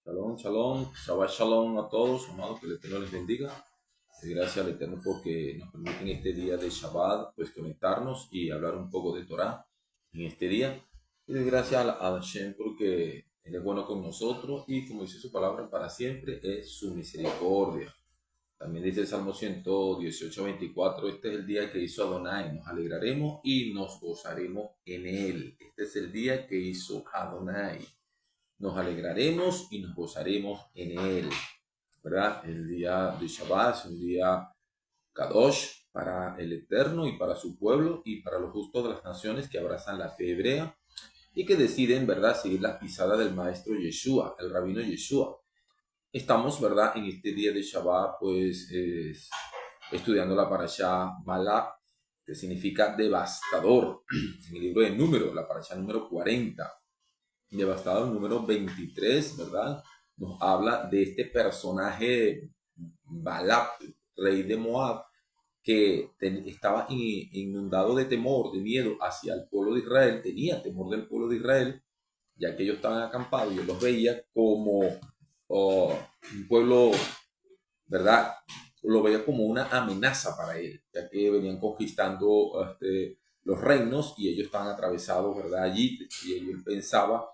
Shalom, shalom, Shabbat shalom a todos, amados, que el Eterno les bendiga. Gracias al Eterno porque nos permiten este día de Shabbat, pues conectarnos y hablar un poco de Torah en este día. Y doy gracias a Hashem porque Él es bueno con nosotros y como dice su palabra, para siempre es su misericordia. También dice el Salmo 118:24, este es el día que hizo Adonai, nos alegraremos y nos gozaremos en él. Este es el día que hizo Adonai. Nos alegraremos y nos gozaremos en él, ¿verdad? El día de Shabbat es un día Kadosh para el Eterno y para su pueblo y para los justos de las naciones que abrazan la fe hebrea y que deciden, ¿verdad?, seguir las pisadas del maestro Yeshua, el rabino Yeshua. Estamos, ¿verdad?, en este día de Shabbat, pues, estudiando la parashá Balak, que significa devastador, en el libro de Números, la parashá número 40. Devastador número 23, ¿verdad? Nos habla de este personaje Balak, rey de Moab, que estaba inundado de temor, de miedo hacia el pueblo de Israel, tenía temor del pueblo de Israel, ya que ellos estaban acampados y él los veía como un pueblo, ¿verdad? Lo veía como una amenaza para él, ya que venían conquistando los reinos y ellos estaban atravesados, ¿verdad? Allí, y él pensaba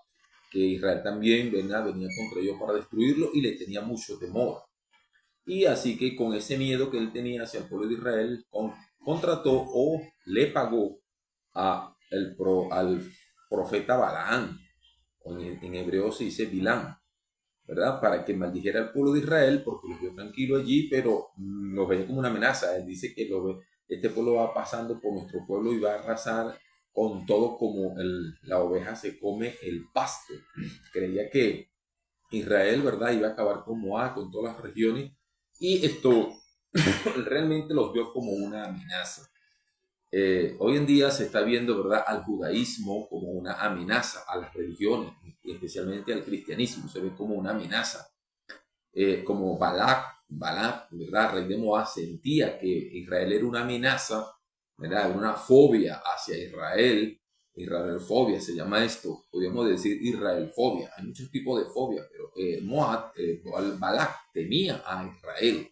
que Israel también venía contra ellos para destruirlo y le tenía mucho temor. Y así que con ese miedo que él tenía hacia el pueblo de Israel, contrató o le pagó al profeta Balaam, o en hebreo se dice Bilam, ¿verdad? Para que maldijera al pueblo de Israel, porque los vio tranquilo allí, pero los veía como una amenaza. Él dice que este pueblo va pasando por nuestro pueblo y va a arrasar con todo como la oveja se come el pasto. Creía que Israel, ¿verdad?, iba a acabar con Moab, con todas las regiones, y esto realmente los vio como una amenaza. Hoy en día se está viendo, ¿verdad?, al judaísmo como una amenaza, a las religiones, especialmente al cristianismo, se ve como una amenaza. Como Balak, ¿verdad?, rey de Moab, sentía que Israel era una amenaza, ¿verdad?, una fobia hacia Israel. Israelfobia se llama esto, podríamos decir Israelfobia. Hay muchos tipos de fobia, pero Balak temía a Israel.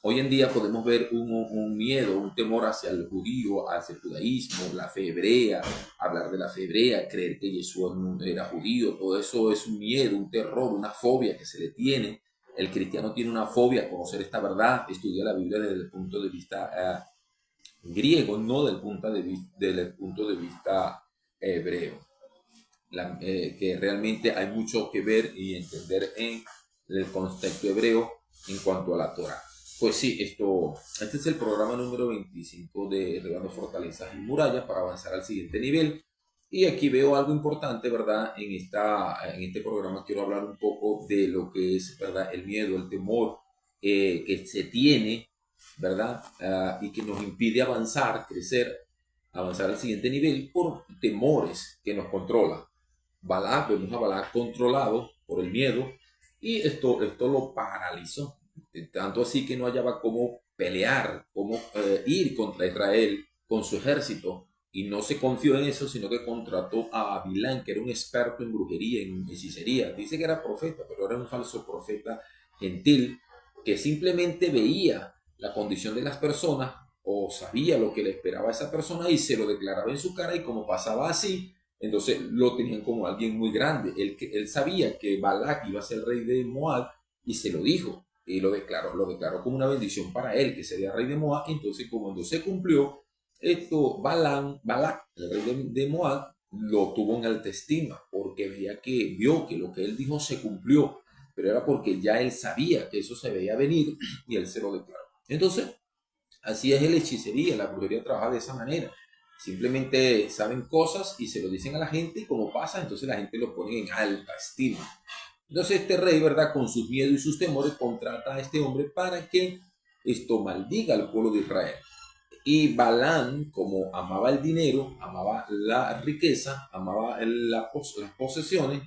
Hoy en día podemos ver un miedo, un temor hacia el judío, hacia el judaísmo, la fe hebrea, hablar de la fe hebrea, creer que Yeshua era judío, todo eso es un miedo, un terror, una fobia que se le tiene. El cristiano tiene una fobia a conocer esta verdad, estudia la Biblia desde el punto de vista griego, no desde el punto de vista hebreo. Que realmente hay mucho que ver y entender en el contexto hebreo en cuanto a la Torah. Pues sí, este es el programa número 25 de Derribando Fortalezas y Murallas para avanzar al siguiente nivel. Y aquí veo algo importante, ¿verdad? En este programa quiero hablar un poco de lo que es, ¿verdad?, el miedo, el temor que se tiene, ¿verdad? Y que nos impide avanzar, crecer, avanzar al siguiente nivel por temores que nos controlan. Vemos a Balak controlado por el miedo y esto lo paralizó. Tanto así que no hallaba cómo pelear, cómo ir contra Israel con su ejército. Y no se confió en eso, sino que contrató a Bilán, que era un experto en brujería, en hechicería. Dice que era profeta, pero era un falso profeta gentil que simplemente veía la condición de las personas o sabía lo que le esperaba a esa persona y se lo declaraba en su cara, y como pasaba así, entonces lo tenían como alguien muy grande. Él sabía que Balak iba a ser el rey de Moab y se lo dijo y lo declaró como una bendición para él, que sería rey de Moab. Entonces, cuando se cumplió esto, Balak, el rey de Moab, lo tuvo en alta estima porque vio que lo que él dijo se cumplió, pero era porque ya él sabía que eso se veía venir y él se lo declaró. Entonces, así es la hechicería, la brujería trabaja de esa manera. Simplemente saben cosas y se lo dicen a la gente, y como pasa, entonces la gente lo pone en alta estima. Entonces este rey, ¿verdad?, con sus miedos y sus temores, contrata a este hombre para que esto maldiga al pueblo de Israel. Y Balán, como amaba el dinero, amaba la riqueza, amaba las posesiones,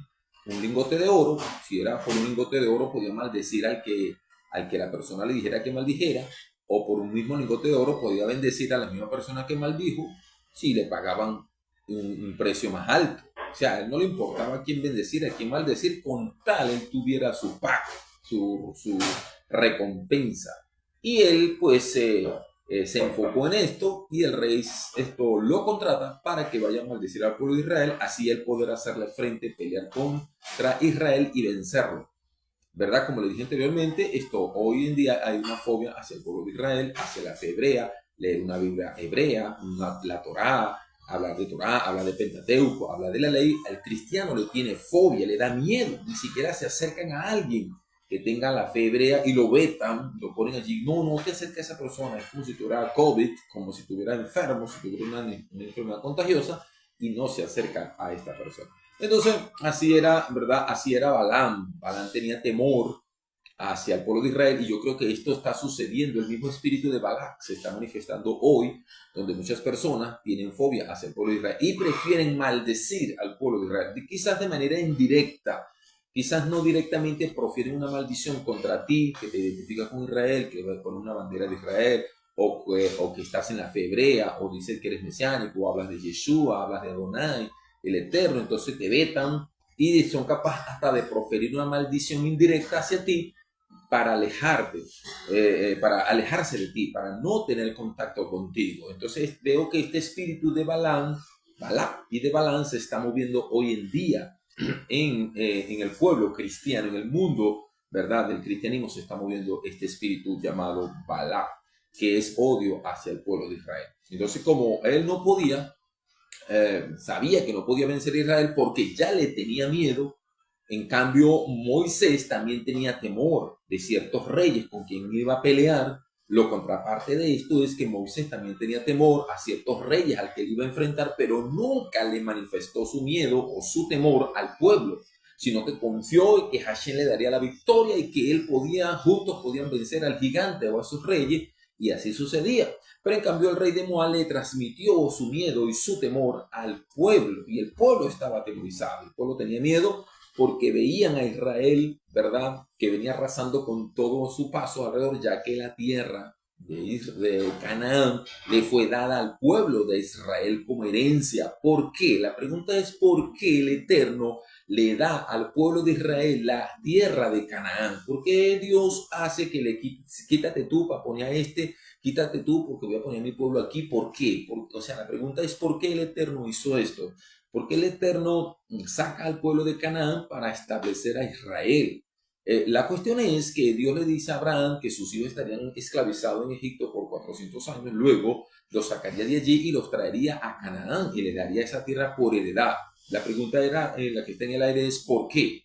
un lingote de oro, si era por un lingote de oro podía maldecir al que la persona le dijera que maldijera, o por un mismo lingote de oro podía bendecir a la misma persona que maldijo si le pagaban un precio más alto. sea, a él no le importaba a quién bendecir, a quién maldecir, con tal él tuviera su pago, su recompensa. Y él pues se enfocó en esto y el rey esto lo contrata para que vaya a maldecir al pueblo de Israel, así él poder hacerle frente, pelear contra Israel y vencerlo. ¿Verdad? Como le dije anteriormente, esto hoy en día hay una fobia hacia el pueblo de Israel, hacia la fe hebrea, leer una Biblia hebrea, la Torá, hablar de Pentateuco, hablar de la ley. Al cristiano le tiene fobia, le da miedo, ni siquiera se acercan a alguien que tenga la fe hebrea y lo vetan, lo ponen allí. No, no te acerques a esa persona, es como si tuviera COVID, como si estuviera enfermo, si tuviera una enfermedad contagiosa, y no se acerca a esta persona. Entonces, así era, ¿verdad? Así era Balaam. Balaam tenía temor hacia el pueblo de Israel y yo creo que esto está sucediendo. El mismo espíritu de Balac se está manifestando hoy, donde muchas personas tienen fobia hacia el pueblo de Israel y prefieren maldecir al pueblo de Israel, quizás de manera indirecta. Quizás no directamente profieren una maldición contra ti, que te identifica con Israel, que va con una bandera de Israel, o que estás en la fe hebrea, o dices que eres mesiánico, o hablas de Yeshua, hablas de Adonai, el Eterno, entonces te vetan y son capaces hasta de proferir una maldición indirecta hacia ti para alejarte, para alejarse de ti, para no tener contacto contigo. Entonces veo que este espíritu de Balaam y de Balaam se está moviendo hoy en día en el pueblo cristiano, en el mundo, ¿verdad? Del cristianismo se está moviendo este espíritu llamado Balaam, que es odio hacia el pueblo de Israel. Entonces, como él no podía, sabía que no podía vencer a Israel porque ya le tenía miedo. En cambio, Moisés también tenía temor de ciertos reyes con quien iba a pelear. Lo contraparte de esto es que Moisés también tenía temor a ciertos reyes al que él iba a enfrentar, pero nunca le manifestó su miedo o su temor al pueblo, sino que confió en que Hashem le daría la victoria y que él juntos podían vencer al gigante o a sus reyes, y así sucedía. Pero en cambio el rey de Moab le transmitió su miedo y su temor al pueblo, y el pueblo estaba atemorizado, el pueblo tenía miedo porque veían a Israel, ¿verdad?, que venía arrasando con todo su paso alrededor, ya que la tierra de Canaán le fue dada al pueblo de Israel como herencia. ¿Por qué? La pregunta es ¿por qué el Eterno le da al pueblo de Israel la tierra de Canaán? ¿Por qué Dios hace que le quítate tú para poner a quítate tú porque voy a poner a mi pueblo aquí? ¿Por qué? O sea, la pregunta es ¿por qué el Eterno hizo esto? Porque el Eterno saca al pueblo de Canaán para establecer a Israel. La cuestión es que Dios le dice a Abraham que sus hijos estarían esclavizados en Egipto por 400 años, luego los sacaría de allí y los traería a Canaán y le daría esa tierra por heredad. La pregunta era, la que está en el aire es ¿por qué?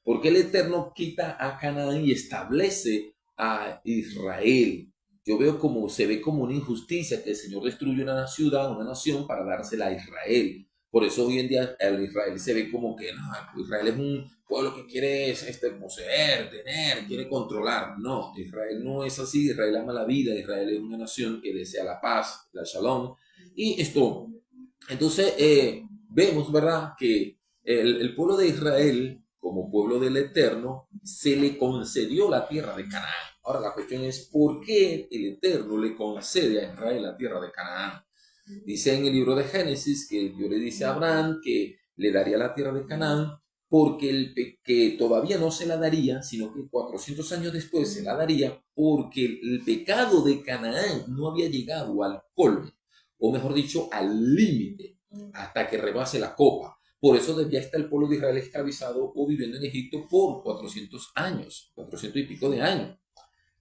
¿Por qué el Eterno quita a Canaán y establece a Israel? Yo veo como se ve como una injusticia que el Señor destruye una ciudad, una nación para dársela a Israel. Por eso hoy en día el Israel se ve como que no, Israel es un pueblo que quiere poseer, tener, quiere controlar. No, Israel no es así. Israel ama la vida. Israel es una nación que desea la paz, la shalom. Y esto, entonces vemos, ¿verdad?, que el pueblo de Israel, como pueblo del Eterno, se le concedió la tierra de Canaán. Ahora la cuestión es, ¿por qué el Eterno le concede a Israel la tierra de Canaán? Dice en el libro de Génesis que Dios le dice a Abraham que le daría la tierra de Canaán porque que todavía no se la daría, sino que 400 años después se la daría porque el pecado de Canaán no había llegado al colmo, o mejor dicho, al límite, hasta que rebase la copa. Por eso debía estar el pueblo de Israel esclavizado o viviendo en Egipto por 400 años, 400 y pico de años.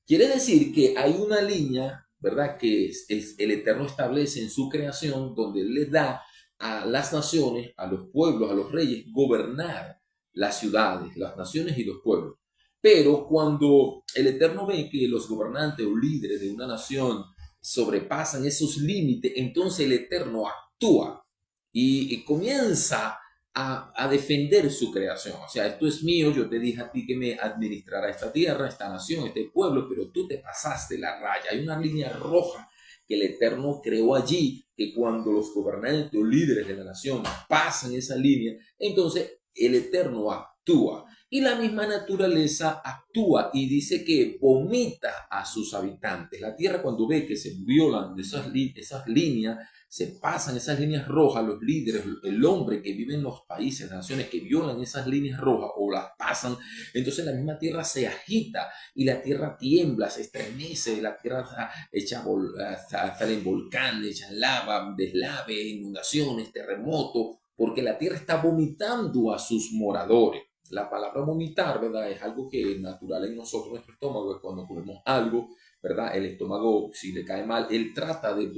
Quiere decir que hay una línea, ¿verdad?, que el Eterno establece en su creación, donde Él le da a las naciones, a los pueblos, a los reyes, gobernar las ciudades, las naciones y los pueblos. Pero cuando el Eterno ve que los gobernantes o líderes de una nación sobrepasan esos límites, entonces el Eterno actúa y comienza a defender su creación. O sea, esto es mío, yo te dije a ti que me administrara esta tierra, esta nación, este pueblo, pero tú te pasaste la raya. Hay una línea roja que el Eterno creó allí, que cuando los gobernantes o líderes de la nación pasan esa línea, entonces el Eterno actúa. y la misma naturaleza actúa y dice que vomita a sus habitantes. La tierra cuando ve que se violan esas líneas, se pasan esas líneas rojas, los líderes, el hombre que vive en los países, naciones que violan esas líneas rojas o las pasan, entonces la misma tierra se agita y la tierra tiembla, se estremece, la tierra salen volcanes, echa lava, deslave, inundaciones, terremotos, porque la tierra está vomitando a sus moradores. La palabra vomitar, ¿verdad? Es algo que es natural en nosotros, nuestro estómago, es cuando comemos algo, ¿verdad? El estómago, si le cae mal, él trata de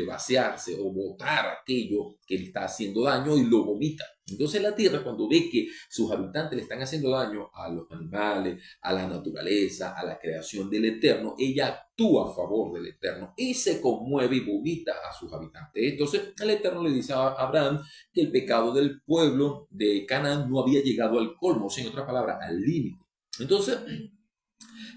vaciarse o botar aquello que le está haciendo daño y lo vomita. Entonces la tierra, cuando ve que sus habitantes le están haciendo daño a los animales, a la naturaleza, a la creación del Eterno, ella actúa a favor del Eterno y se conmueve y vomita a sus habitantes. Entonces el Eterno le dice a Abraham que el pecado del pueblo de Canaán no había llegado al colmo, o sea, en otras palabras, al límite. Entonces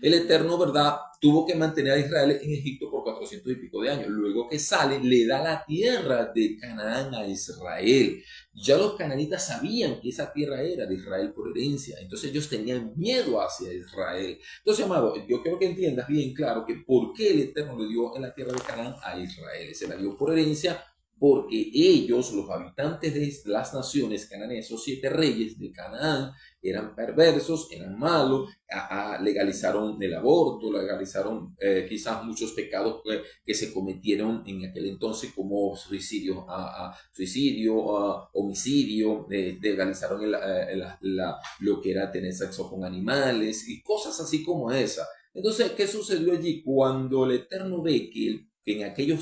el Eterno, ¿verdad?, tuvo que mantener a Israel en Egipto por 400 y pico de años. Luego que sale, le da la tierra de Canaán a Israel. Ya los cananitas sabían que esa tierra era de Israel por herencia. Entonces ellos tenían miedo hacia Israel. Entonces, amado, yo quiero que entiendas bien claro que por qué el Eterno le dio en la tierra de Canaán a Israel. Se la dio por herencia porque ellos, los habitantes de las naciones cananeas, esos 7 reyes de Canaán, eran perversos, eran malos, legalizaron el aborto, legalizaron quizás muchos pecados que se cometieron en aquel entonces, como suicidio, homicidio, legalizaron lo que era tener sexo con animales y cosas así como esa. Entonces, ¿qué sucedió allí? Cuando el Eterno ve que en aquel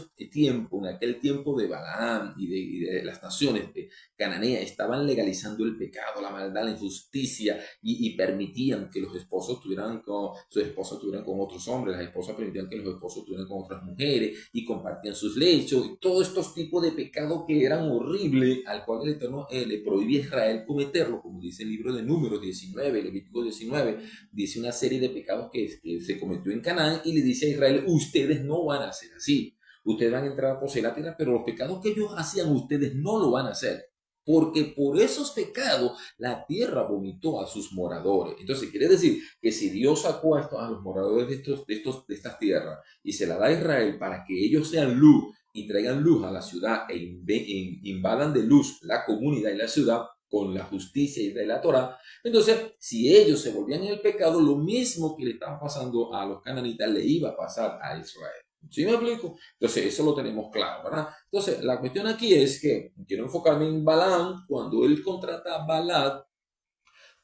tiempo de Balaam y de las naciones de Cananea estaban legalizando el pecado, la maldad, la injusticia y permitían que los esposos sus esposas estuvieran con otros hombres, las esposas permitían que los esposos estuvieran con otras mujeres y compartían sus lechos y todos estos tipos de pecados que eran horribles, al cual el Eterno le prohibía a Israel cometerlo, como dice el libro de Números 19, Levítico 19, dice una serie de pecados que se cometió en Canaán y le dice a Israel, ustedes no van a hacer así. Ustedes van a entrar a poseer la tierra, pero los pecados que ellos hacían, ustedes no lo van a hacer. Porque por esos pecados la tierra vomitó a sus moradores. Entonces quiere decir que si Dios sacó a los moradores de estas tierras y se la da a Israel para que ellos sean luz y traigan luz a la ciudad e invadan de luz la comunidad y la ciudad con la justicia y de la Torah, entonces si ellos se volvían en el pecado, lo mismo que le estaba pasando a los cananitas le iba a pasar a Israel. ¿Sí me explico? Entonces, eso lo tenemos claro, ¿verdad? Entonces, la cuestión aquí es que quiero enfocarme en Balaam cuando él contrata a Balak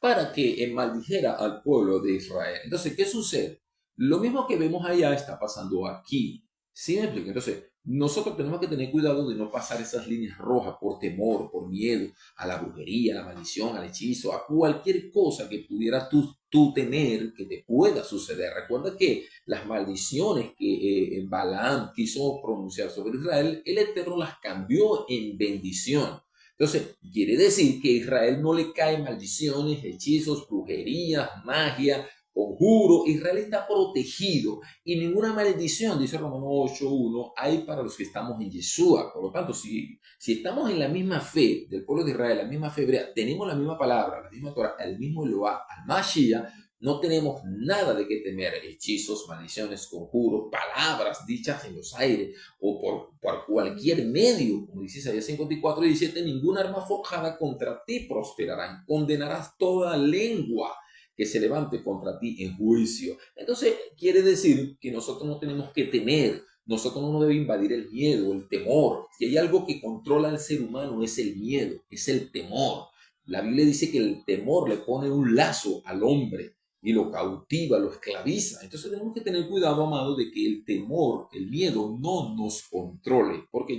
para que maldijera al pueblo de Israel. Entonces, ¿qué sucede? Lo mismo que vemos allá está pasando aquí. ¿Sí me explico? Entonces, nosotros tenemos que tener cuidado de no pasar esas líneas rojas por temor, por miedo a la brujería, a la maldición, al hechizo, a cualquier cosa que pudiera tú tener que te pueda suceder. Recuerda que las maldiciones que Balaam quiso pronunciar sobre Israel, el Eterno las cambió en bendición. Entonces, quiere decir que a Israel no le caen maldiciones, hechizos, brujerías, magia, conjuro. Israel está protegido y ninguna maldición, dice Romanos 8:1, hay para los que estamos en Yeshua. Por lo tanto, si estamos en la misma fe del pueblo de Israel, la misma fe hebrea, tenemos la misma palabra, la misma Torah, el mismo Eloah, al Mashiach, no tenemos nada de qué temer, hechizos, maldiciones, conjuros, palabras dichas en los aires o por cualquier medio, como dice Isaías 54:17, ninguna arma forjada contra ti prosperará, condenarás toda lengua que se levante contra ti en juicio. Entonces, quiere decir que nosotros no tenemos que temer, nosotros no nos debe invadir el miedo, el temor. Si hay algo que controla al ser humano es el miedo, es el temor. La Biblia dice que el temor le pone un lazo al hombre y lo cautiva, lo esclaviza. Entonces tenemos que tener cuidado, amado, de que el temor, el miedo no nos controle, porque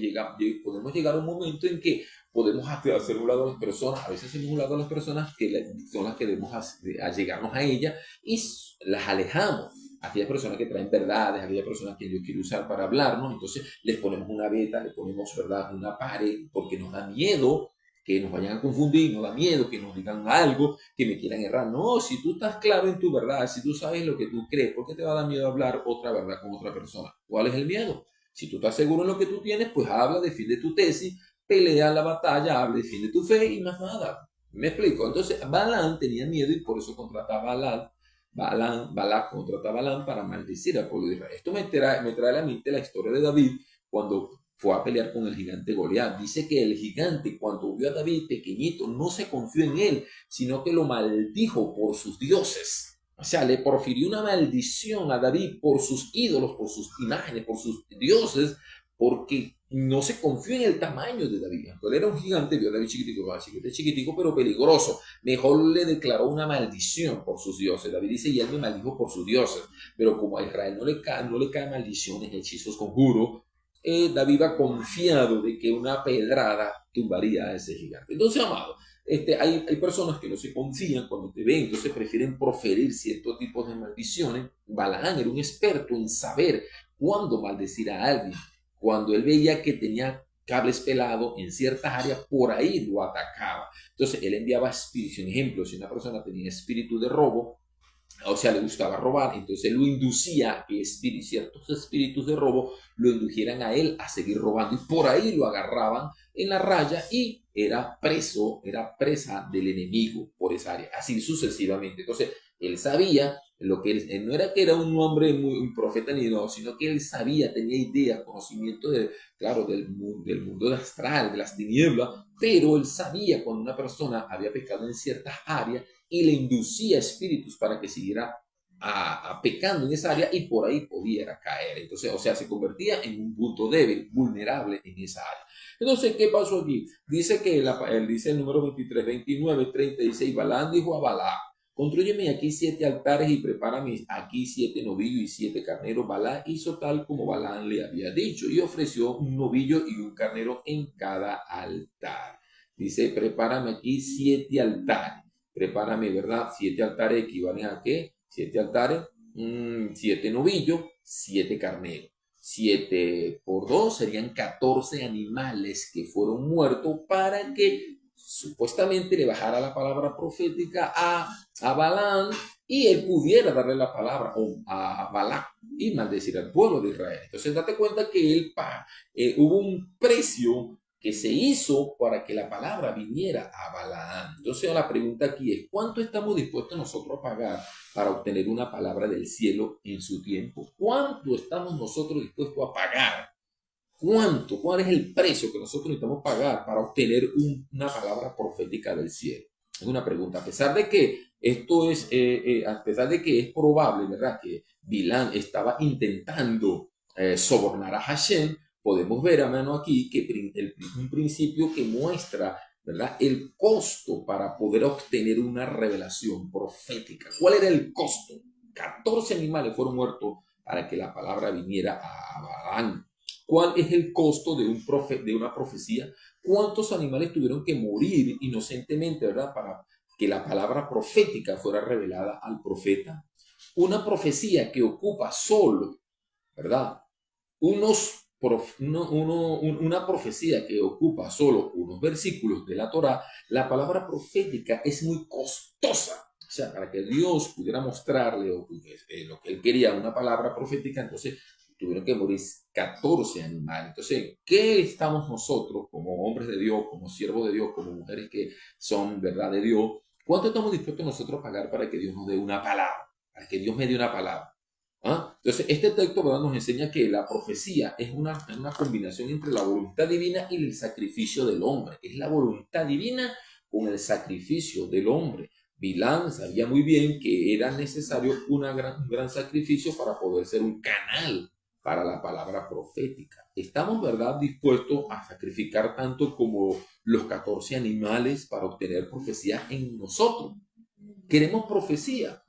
podemos llegar a un momento en que podemos hacer un lado a las personas, a veces hacemos un lado a las personas que son las que debemos allegarnos a ellas y las alejamos. Aquellas personas que traen verdades, aquellas personas que Dios quiere usar para hablarnos, entonces les ponemos una veta, les ponemos, ¿verdad?, una pared, porque nos da miedo que nos vayan a confundir, nos da miedo que nos digan algo, que me quieran errar. No, si tú estás claro en tu verdad, si tú sabes lo que tú crees, ¿por qué te va a dar miedo hablar otra verdad con otra persona? ¿Cuál es el miedo? Si tú estás seguro en lo que tú tienes, pues habla, defiende tu tesis, pelea la batalla, habla, defiende tu fe y más nada. Me explico. Entonces, Balaam tenía miedo y por eso contrataba a Balak contrata a Balaam para maldecir al pueblo de Israel. Esto me trae a la mente la historia de David cuando fue a pelear con el gigante Goliat. Dice que el gigante, cuando vio a David pequeñito, no se confió en él, sino que lo maldijo por sus dioses. O sea, le profirió una maldición a David por sus ídolos, por sus imágenes, por sus dioses, porque no se confió en el tamaño de David. Él era un gigante, vio a David chiquitico, pero peligroso. Mejor le declaró una maldición por sus dioses. David dice, y él me maldijo por sus dioses. Pero como a Israel no le caen maldiciones, hechizos, conjuros, David va confiado de que una pedrada tumbaría a ese gigante. Entonces, amado, hay personas que no se confían cuando te ven, entonces prefieren proferir ciertos tipos de maldiciones. Balaam era un experto en saber cuándo maldecir a alguien. Cuando él veía que tenía cables pelados en ciertas áreas, por ahí lo atacaba. Entonces, él enviaba espíritus. Un ejemplo, si una persona tenía espíritu de robo, o sea, le gustaba robar, entonces lo inducía a que ciertos espíritus de robo lo indujeran a él a seguir robando y por ahí lo agarraban en la raya y era presa del enemigo por esa área, así sucesivamente. Entonces, él sabía lo que él no era que era un hombre, un profeta ni no, sino que él sabía, tenía ideas, conocimiento claro, del mundo astral, de las tinieblas, pero él sabía cuando una persona había pecado en ciertas áreas y le inducía espíritus para que siguiera pecando en esa área y por ahí pudiera caer. Entonces, o sea, se convertía en un punto débil, vulnerable en esa área. Entonces, ¿qué pasó aquí? Dice que dice el número 23, 29, 30, dice, y Balaam dijo a Balaam, construyeme aquí 7 altares y prepárame aquí 7 novillos y 7 carneros. Balaam hizo tal como Balaam le había dicho y ofreció un novillo y un carnero en cada altar. Dice, prepárame aquí 7 altares. Prepárame, ¿verdad? 7 altares equivalen a ¿qué? 7 altares, 7 novillos, 7 carneros. 7 por 2 serían 14 animales que fueron muertos para que supuestamente le bajara la palabra profética a Balaam y él pudiera darle la palabra a Balaam y maldecir al pueblo de Israel. Entonces date cuenta que hubo un precio que se hizo para que la palabra viniera a Balaam. Entonces la pregunta aquí es, ¿cuánto estamos dispuestos nosotros a pagar para obtener una palabra del cielo en su tiempo? ¿Cuánto estamos nosotros dispuestos a pagar? ¿Cuánto? ¿Cuál es el precio que nosotros necesitamos pagar para obtener una palabra profética del cielo? Es una pregunta. A pesar de que esto es, a pesar de que es probable, ¿verdad?, que Bilán estaba intentando sobornar a Hashem, podemos ver, hermano, aquí que un principio que muestra, ¿verdad?, el costo para poder obtener una revelación profética. ¿Cuál era el costo? 14 animales fueron muertos para que la palabra viniera a Balaam. ¿Cuál es el costo de una profecía? ¿Cuántos animales tuvieron que morir inocentemente, ¿verdad?, para que la palabra profética fuera revelada al profeta? Una profecía que ocupa solo, ¿verdad?, una profecía que ocupa solo unos versículos de la Torá, la palabra profética es muy costosa. O sea, para que Dios pudiera mostrarle lo que él quería, una palabra profética, entonces tuvieron que morir 14 animales. Entonces, ¿qué estamos nosotros como hombres de Dios, como siervos de Dios, como mujeres que son verdad de Dios? ¿Cuánto estamos dispuestos nosotros a pagar para que Dios nos dé una palabra? Para que Dios me dé una palabra. ¿Ah? Entonces, este texto, ¿verdad?, nos enseña que la profecía es una combinación entre la voluntad divina y el sacrificio del hombre. Es la voluntad divina con el sacrificio del hombre. Bilán sabía muy bien que era necesario un gran sacrificio para poder ser un canal para la palabra profética. ¿Estamos, verdad, dispuestos a sacrificar tanto como los 14 animales para obtener profecía en nosotros? ¿Queremos profecía?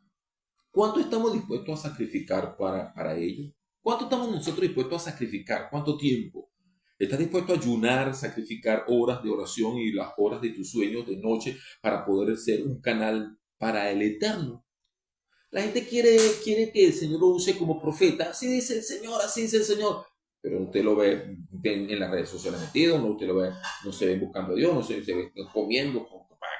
¿Cuánto estamos dispuestos a sacrificar para ello? ¿Cuánto estamos nosotros dispuestos a sacrificar? ¿Cuánto tiempo? ¿Estás dispuesto a ayunar, sacrificar horas de oración y las horas de tus sueños de noche para poder ser un canal para el Eterno? La gente quiere que el Señor lo use como profeta. Así dice el Señor, así dice el Señor. Pero usted lo ve en las redes sociales metido, no, usted lo ve, no se ven buscando a Dios, no se ve comiendo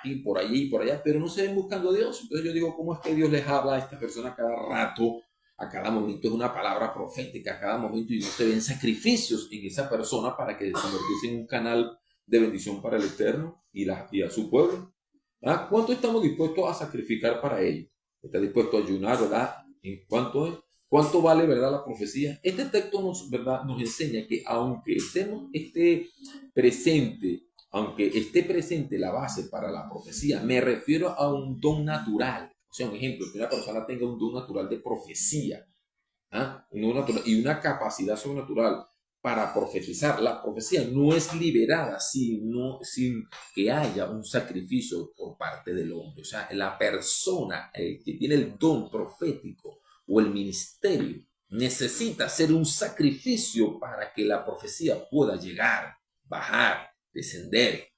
aquí, por allí, por allá, pero no se ven buscando a Dios. Entonces yo digo, ¿cómo es que Dios les habla a estas personas cada rato? A cada momento es una palabra profética, a cada momento, y no se ven sacrificios en esa persona para que se convirtiese en un canal de bendición para el Eterno y a su pueblo. ¿Ah? ¿Cuánto estamos dispuestos a sacrificar para ello? ¿Está dispuesto a ayunar, verdad? ¿En cuánto es? ¿Cuánto vale, verdad, la profecía? Este texto nos, verdad, nos enseña que aunque presente, aunque esté presente la base para la profecía, me refiero a un don natural. O sea, un ejemplo, que una persona tenga un don natural de profecía, ¿ah? Un don natural y una capacidad sobrenatural para profetizar. La profecía no es liberada sin que haya un sacrificio por parte del hombre. O sea, la persona que tiene el don profético o el ministerio necesita hacer un sacrificio para que la profecía pueda llegar, bajar, descender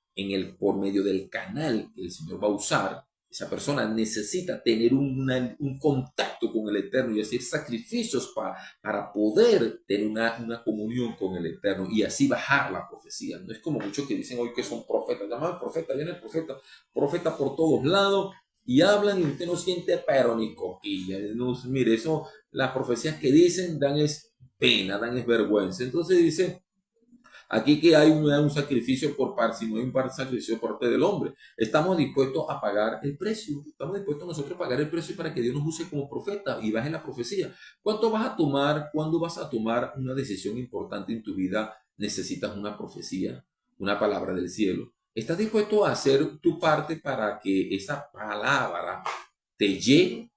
por medio del canal que el Señor va a usar. Esa persona necesita tener un contacto con el Eterno y hacer sacrificios para poder tener una comunión con el Eterno y así bajar la profecía. No es como muchos que dicen hoy que son profetas. Llaman profeta, viene el profeta, profeta por todos lados y hablan y usted no siente pero ni coquilla. No, mire, eso, las profecías que dicen dan es pena, dan es vergüenza. Entonces dice aquí que hay un sacrificio por parte, si no hay un sacrificio por parte del hombre. Estamos dispuestos a pagar el precio. Estamos dispuestos nosotros a pagar el precio para que Dios nos use como profeta y baje la profecía. ¿Cuánto vas a tomar? ¿Cuándo vas a tomar una decisión importante en tu vida? Necesitas una profecía, una palabra del cielo. ¿Estás dispuesto a hacer tu parte para que esa palabra te llegue?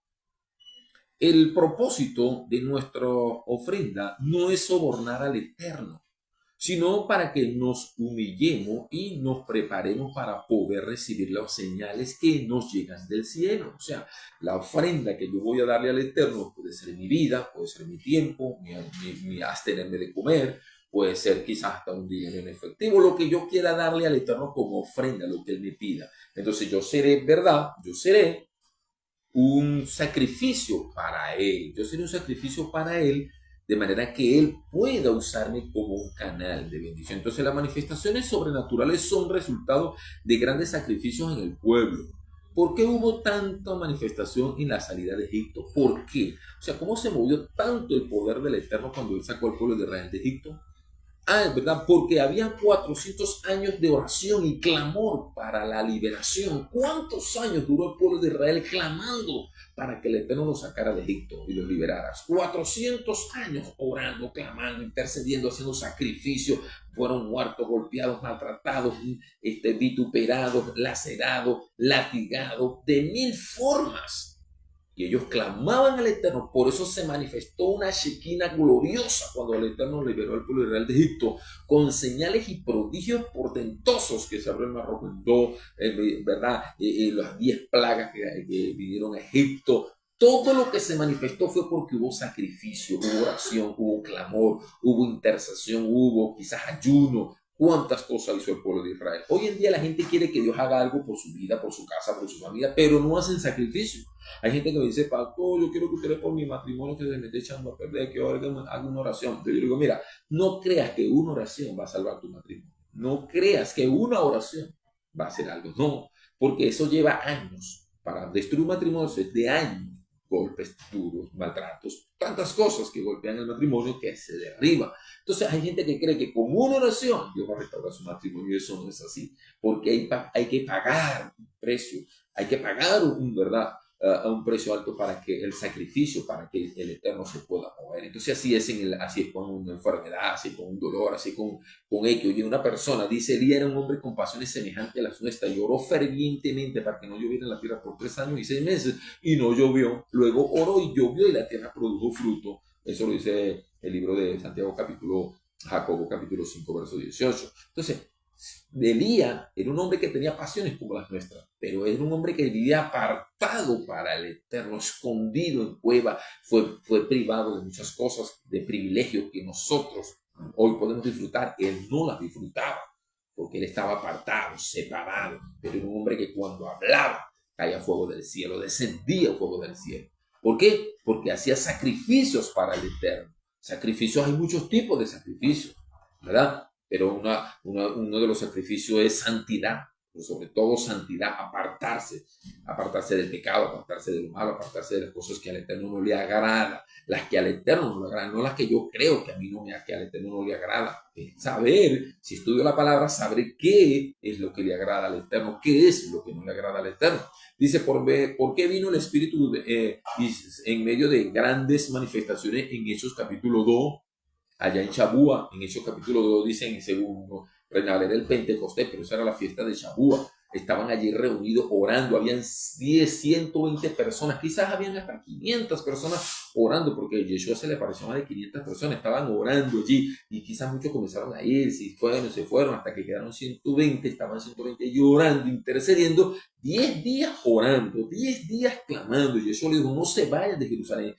El propósito de nuestra ofrenda no es sobornar al Eterno, sino para que nos humillemos y nos preparemos para poder recibir las señales que nos llegan del cielo. O sea, la ofrenda que yo voy a darle al Eterno puede ser mi vida, puede ser mi tiempo, mi abstenerme de comer, puede ser quizás hasta un dinero en efectivo, lo que yo quiera darle al Eterno como ofrenda, lo que Él me pida. Entonces yo seré, ¿verdad? Yo seré un sacrificio para Él. Yo seré un sacrificio para Él de manera que Él pueda usarme como un canal de bendición. Entonces las manifestaciones sobrenaturales son resultado de grandes sacrificios en el pueblo. ¿Por qué hubo tanta manifestación en la salida de Egipto? ¿Por qué? O sea, ¿cómo se movió tanto el poder del Eterno cuando Él sacó al pueblo de Israel de Egipto? Ah, es verdad, porque había 400 años de oración y clamor para la liberación. ¿Cuántos años duró el pueblo de Israel clamando para que el Eterno los sacara de Egipto y los liberara? 400 años orando, clamando, intercediendo, haciendo sacrificios. Fueron muertos, golpeados, maltratados, vituperados, lacerados, latigados, de mil formas. Y ellos clamaban al Eterno. Por eso se manifestó una Shekinah gloriosa cuando el Eterno liberó al pueblo de Israel de Egipto, con señales y prodigios portentosos, que se abrió el mar rojo en dos, ¿verdad? Las 10 plagas que vinieron a Egipto. Todo lo que se manifestó fue porque hubo sacrificio, hubo oración, hubo clamor, hubo intercesión, hubo quizás ayuno. ¿Cuántas cosas hizo el pueblo de Israel? Hoy en día la gente quiere que Dios haga algo por su vida, por su casa, por su familia, pero no hacen sacrificio. Hay gente que me dice, pastor, yo quiero que usted por mi matrimonio que se me esté echando a perder, que ahora haga una oración. Yo digo, mira, no creas que una oración va a salvar tu matrimonio. No creas que una oración va a hacer algo. No, porque eso lleva años. Para destruir un matrimonio es de años. Golpes duros, maltratos, tantas cosas que golpean el matrimonio que se derriba. Entonces hay gente que cree que con una oración Dios va a restaurar su matrimonio y eso no es así, porque hay que pagar un precio, hay que pagar ¿verdad? A un precio alto para que el sacrificio, para que el Eterno se pueda mover. Entonces así es con una enfermedad, así con un dolor, así con X. Oye, una persona, dice, Elías era un hombre con pasiones semejantes a las nuestras, lloró fervientemente para que no lloviera en la tierra por 3 años y 6 meses y no llovió. Luego oró y llovió y la tierra produjo fruto. Eso lo dice el libro de Santiago Jacobo capítulo 5, verso 18. Entonces, Elías era un hombre que tenía pasiones como las nuestras, pero era un hombre que vivía apartado para el Eterno, escondido en cueva, fue privado de muchas cosas, de privilegios que nosotros hoy podemos disfrutar. Él no las disfrutaba, porque él estaba apartado, separado, pero era un hombre que cuando hablaba caía fuego del cielo, descendía fuego del cielo. ¿Por qué? Porque hacía sacrificios para el Eterno. Sacrificios, hay muchos tipos de sacrificios, ¿verdad? Pero uno de los sacrificios es santidad. pero sobre todo santidad, apartarse del pecado, apartarse de lo malo, apartarse de las cosas que al Eterno no le agrada, las que al Eterno no le agradan, no las que yo creo que a mí no me que al Eterno no le agrada. Saber, si estudio la palabra, sabré qué es lo que le agrada al Eterno, qué es lo que no le agrada al Eterno. Dice, ¿por qué vino el Espíritu en medio de grandes manifestaciones en Hechos capítulo 2? Allá en Shabúa, en Hechos capítulo 2, dicen, segundo era el Pentecostés, pero esa era la fiesta de Shabúa. Estaban allí reunidos orando, habían 120 personas, quizás habían hasta 500 personas orando, porque a Yeshua se le pareció más de 500 personas, estaban orando allí, y quizás muchos comenzaron a ir, se fueron, hasta que quedaron 120, estaban 120 llorando, intercediendo, 10 días orando, 10 días clamando. Yeshua le dijo, no se vayan de Jerusalén,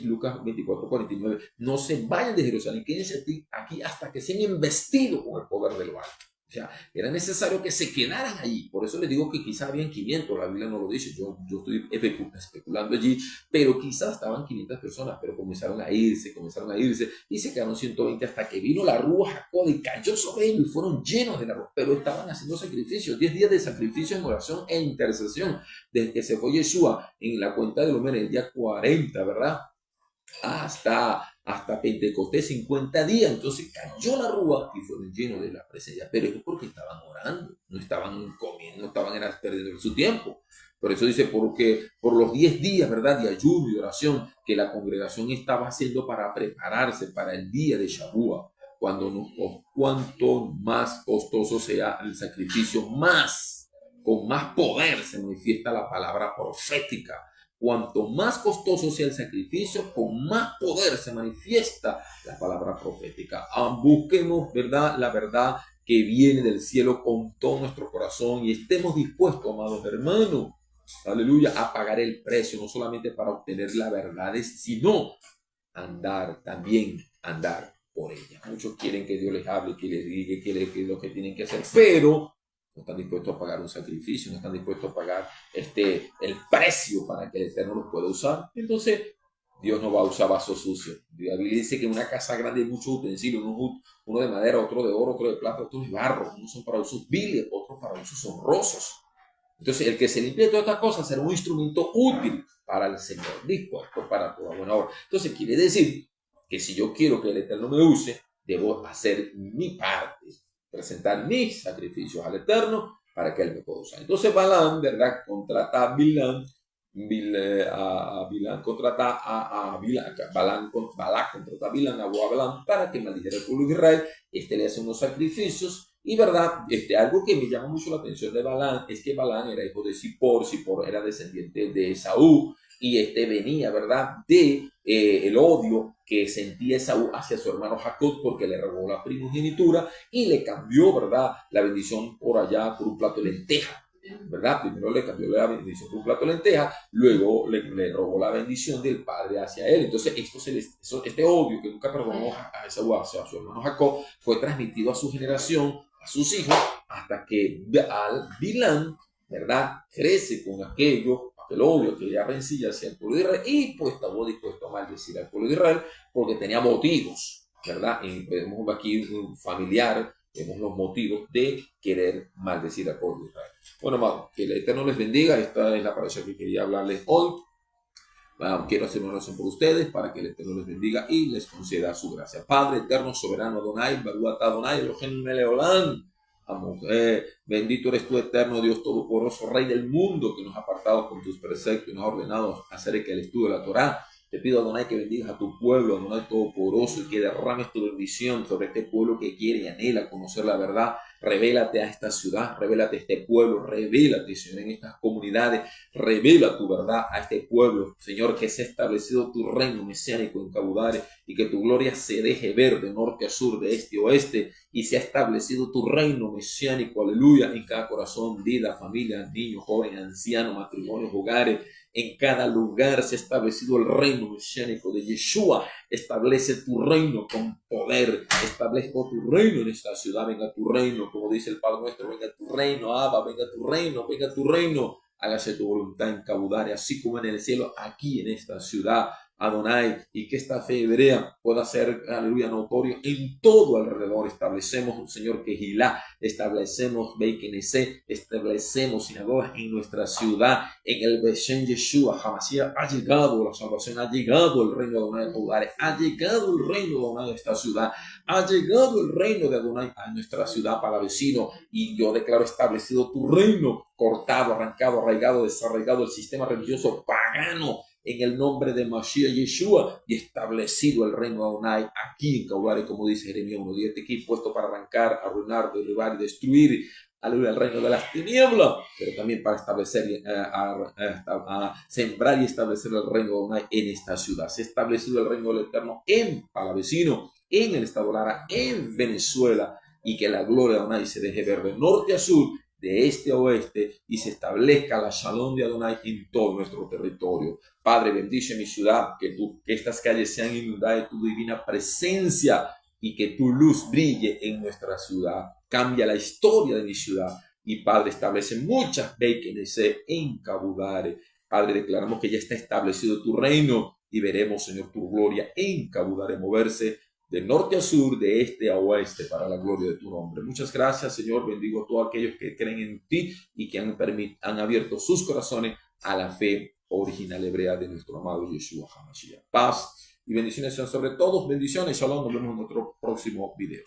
Lucas 24:49, no se vayan de Jerusalén, quédense aquí hasta que sean investidos con el poder de lo alto. O sea, era necesario que se quedaran allí. Por eso les digo que quizás habían 500, la Biblia no lo dice, yo estoy especulando allí, pero quizás estaban 500 personas, pero comenzaron a irse, y se quedaron 120 hasta que vino la Ruach HaKodesh y cayó sobre ellos y fueron llenos de la Ruach, pero estaban haciendo sacrificios, 10 días de sacrificio en oración e intercesión, desde que se fue Yeshua en la cuenta de los meses, el día 40, ¿verdad? Hasta Pentecostés, 50 días. Entonces cayó la rúa y fueron llenos de la presencia, pero es porque estaban orando, no estaban comiendo, no estaban perdiendo su tiempo. Por eso dice, porque por los 10 días, ¿verdad?, de ayuno y oración que la congregación estaba haciendo para prepararse para el día de Shabúa, cuanto más costoso sea el sacrificio, con más poder se manifiesta la palabra profética. Cuanto más costoso sea el sacrificio, con más poder se manifiesta la palabra profética. Busquemos, ¿verdad?, la verdad que viene del cielo con todo nuestro corazón y estemos dispuestos, amados hermanos, aleluya, a pagar el precio, no solamente para obtener la verdad, sino andar por ella. Muchos quieren que Dios les hable, que les diga que es lo que tienen que hacer, pero no están dispuestos a pagar un sacrificio, no están dispuestos a pagar el precio para que el Eterno los pueda usar. Entonces, Dios no va a usar vasos sucios. La Biblia dice que en una casa grande hay muchos utensilios, uno de madera, otro de oro, otro de plata, otro de barro. Unos son para usos viles, otros para usos honrosos. Entonces, el que se limpie de todas estas cosas será un instrumento útil para el Señor, dispuesto para toda buena obra. Entonces, quiere decir que si yo quiero que el Eterno me use, debo hacer mi parte, presentar mis sacrificios al Eterno para que Él me pueda usar. Entonces Balaam, ¿verdad?, contrata a Bilam, Balak contrata a Balaam para que maldijera al pueblo de Israel. Le hace unos sacrificios y, ¿verdad?, algo que me llama mucho la atención de Balaam es que Balaam era hijo de Zippor era descendiente de Esaú, y venía, ¿verdad?, de el odio que sentía Esaú hacia su hermano Jacob porque le robó la primogenitura y le cambió, ¿verdad?, la bendición por allá por un plato de lenteja, ¿verdad? Primero le cambió la bendición por un plato de lenteja, luego le robó la bendición del padre hacia él. Entonces este odio que nunca perdonó a Esaú hacia su hermano Jacob fue transmitido a su generación, a sus hijos, hasta que Bilam, ¿verdad?, crece con aquel odio, aquella rencilla hacia el pueblo de Israel, y pues estaba dispuesto a maldecir al pueblo de Israel porque tenía motivos, ¿verdad? Y vemos aquí un familiar, vemos los motivos de querer maldecir al pueblo de Israel. Bueno, hermano, que el Eterno les bendiga. Esta es la palabra que quería hablarles hoy. Quiero hacer una oración por ustedes para que el Eterno les bendiga y les conceda su gracia. Padre eterno, soberano Adonai, Baruch atah Adonai, Elohim melech haolam. Bendito eres tú, eterno Dios todopoderoso, Rey del mundo, que nos ha apartado con tus preceptos y nos ha ordenado hacer el estudio de la Torá. Te pido, Adonai, que bendigas a tu pueblo, Adonai todopoderoso, y que derrames tu bendición sobre este pueblo que quiere y anhela conocer la verdad. Revélate a esta ciudad, revélate a este pueblo, revélate, Señor, en estas comunidades, revela tu verdad a este pueblo, Señor, que se ha establecido tu reino mesiánico en Cabudare y que tu gloria se deje ver de norte a sur, de este a oeste, y se ha establecido tu reino mesiánico, aleluya, en cada corazón, vida, familia, niños, jóvenes, ancianos, matrimonios, hogares. En cada lugar se ha establecido el reino mesiánico de Yeshua. Establece tu reino con poder. Establezco tu reino en esta ciudad. Venga tu reino, como dice el Padre nuestro. Venga tu reino, Abba. Venga tu reino, venga tu reino. Hágase tu voluntad en Cabudare, así como en el cielo, aquí en esta ciudad. Adonai, y que esta fe hebrea pueda ser, aleluya, notorio en todo alrededor. Establecemos, Señor, Kehilá, establecemos Beit Knesset, establecemos sinagogas en nuestra ciudad, en el Beshem Yeshua, Hamashiach, ha llegado la salvación, ha llegado el reino de Adonai a lugares, ha llegado el reino de Adonai a esta ciudad, ha llegado el reino de Adonai a nuestra ciudad para vecino, y yo declaro establecido tu reino, cortado, arrancado, arraigado, desarraigado el sistema religioso pagano, en el nombre de Mashiach Yeshua, y establecido el reino de Adonai aquí en Caudare, como dice Jeremías 1:10, aquí puesto para arrancar, arruinar, derribar y destruir, aleluya, el reino de las tinieblas, pero también para establecer, a sembrar y establecer el reino de Adonai en esta ciudad. Se ha establecido el reino del Eterno en Palavecino, en el estado Lara, en Venezuela, y que la gloria de Adonai se deje ver de norte a sur, de este a oeste, y se establezca la Shalom de Adonai en todo nuestro territorio. Padre, bendice mi ciudad, que estas calles sean inundadas de tu divina presencia y que tu luz brille en nuestra ciudad. Cambia la historia de mi ciudad. Y Padre, establece muchas Beit Knesset en Cabudare. Padre, declaramos que ya está establecido tu reino y veremos, Señor, tu gloria en Cabudare moverse de norte a sur, de este a oeste, para la gloria de tu nombre. Muchas gracias, Señor. Bendigo a todos aquellos que creen en ti y que han abierto sus corazones a la fe original hebrea de nuestro amado Yeshua HaMashiach. Paz y bendiciones sean sobre todos. Bendiciones. Shalom. Nos vemos en otro próximo video.